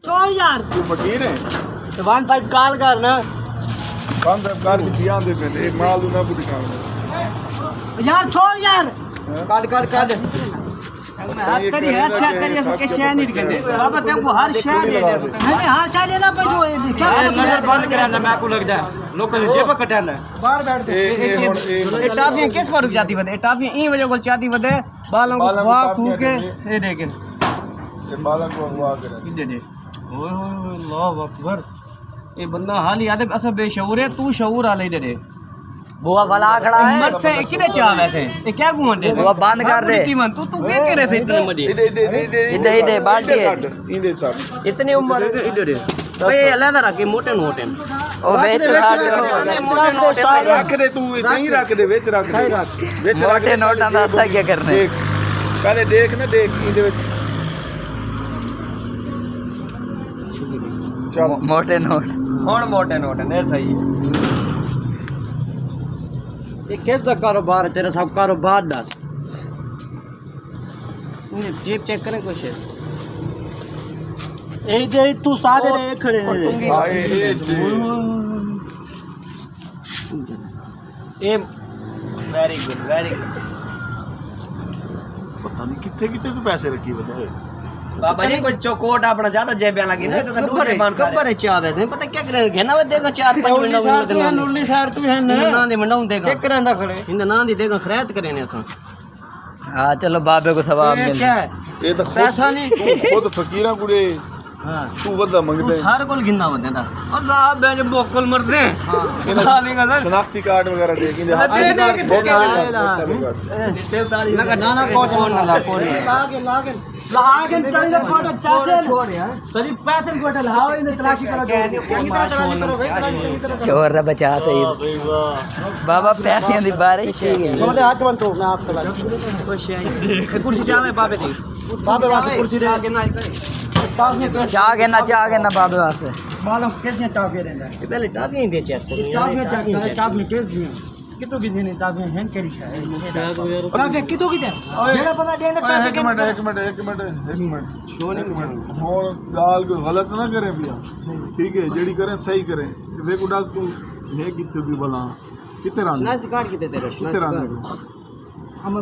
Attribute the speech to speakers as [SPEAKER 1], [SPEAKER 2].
[SPEAKER 1] छोड़ यार
[SPEAKER 2] तू फकीर है
[SPEAKER 1] तो 15 कॉल कर ना
[SPEAKER 2] 15 कार की दिया दे पे एक माल ना भी दिखाऊंगा
[SPEAKER 1] यार छोड़ यार
[SPEAKER 3] काट काट काट
[SPEAKER 1] हाथ करी है शय करी के शय नहीं कहते बाबा देखो हर शय दे दे नहीं हर शय लेना पे जो क्या
[SPEAKER 3] नजर बंद करांदा मैं को लगदा लोकल जेब कटांदा बाहर बैठ दे
[SPEAKER 1] ये टाफियां किस पर रुक जाती वदे टाफियां ई वजह को चाहती वदे बालों को वा खू के ये देखे
[SPEAKER 2] ये बालों को अगवा करे
[SPEAKER 1] दे दे ओए होए अल्लाह अकबर ये बंदा हाल ही आदे असा बेशऊर है तू शऊर आ ले दे
[SPEAKER 3] बुआ वाला खड़ा है
[SPEAKER 1] मत से किने चाह वैसे ये क्या घुंडे
[SPEAKER 3] बुआ बंद कर दे
[SPEAKER 1] तू तू क्या करे से इतने मडी
[SPEAKER 3] इधर बाल्टी है
[SPEAKER 2] इंदे साथ
[SPEAKER 1] इतनी उम्र है इधर ओए अलग रख के मोटे नोट हैं
[SPEAKER 3] ओ वेच हाथ
[SPEAKER 2] रख दे तू कहीं रख दे बेच रख दे बेच रख
[SPEAKER 3] मोटे नोटां दा असा क्या करने
[SPEAKER 2] देख पहले देख ना देख इंदे विच चल
[SPEAKER 3] मोटे नोट
[SPEAKER 1] कौन मोटे नोट है सही है
[SPEAKER 3] ये किसका कारोबार है तेरा सब कारोबार दस
[SPEAKER 1] जेब चेक करें कुछ ए दे तू सादे रे खड़े ने
[SPEAKER 2] आए
[SPEAKER 1] ए वेरी गुड
[SPEAKER 2] पता नहीं कितने कितने तू पैसे रखी बताए
[SPEAKER 3] बाबा जी कोई चौकोट अपना ज्यादा जेब लगी ना तो दूसरे बांध
[SPEAKER 1] खबर है चाह वैसे पता क्या करे घेना वे देगा 4-5 मिनट में
[SPEAKER 3] नुरली साइड तू है
[SPEAKER 1] ना दे मंडाऊं देगा
[SPEAKER 3] चेक करांदा खड़े
[SPEAKER 1] इन ना दी देगा खैरत करे ने असा
[SPEAKER 3] हां चलो बाबे को सवाब मिल
[SPEAKER 1] क्या है
[SPEAKER 2] ये तो पैसा नहीं तू खुद फकीरा कुड़े
[SPEAKER 1] हां
[SPEAKER 2] तू वदा मंगदे
[SPEAKER 1] हर कोल गिंदा वदे दा और साहब बेज बोकल मरदे हां नहीं कर
[SPEAKER 2] शनाख्ती कार्ड वगैरह दे के
[SPEAKER 1] ना ना कोट ना ला कोरी लागे चले कोट चासे छोड़ यार तरी पैसे कोट लाओ इन तलाशी करो
[SPEAKER 3] शोर दा बचा सही बाबा पैसे दी बारिश
[SPEAKER 1] थोड़े हाथ बंद तो मैं आपको कुर्सी चाहे बाबे दी बाबे वास्ते कुर्सी दे के ना करे
[SPEAKER 3] चाह के ना बाबे वास्ते
[SPEAKER 1] मालूम कितने टाफियां देंदा पहले टाफियां ही दे चेक टाफियां कैसी कितो की देने टाफियां हैं करी है टाफियां कितो की दे जेड़ा पता देंदा टाफियां
[SPEAKER 2] एक मिनट और गाल को गलत ना करें भैया ठीक है जेडी करें सही करें वे को डाल तू है कितने भी भला कितने रंग
[SPEAKER 1] ना सिकाट की दे तेरे
[SPEAKER 2] कितने रंग
[SPEAKER 1] हम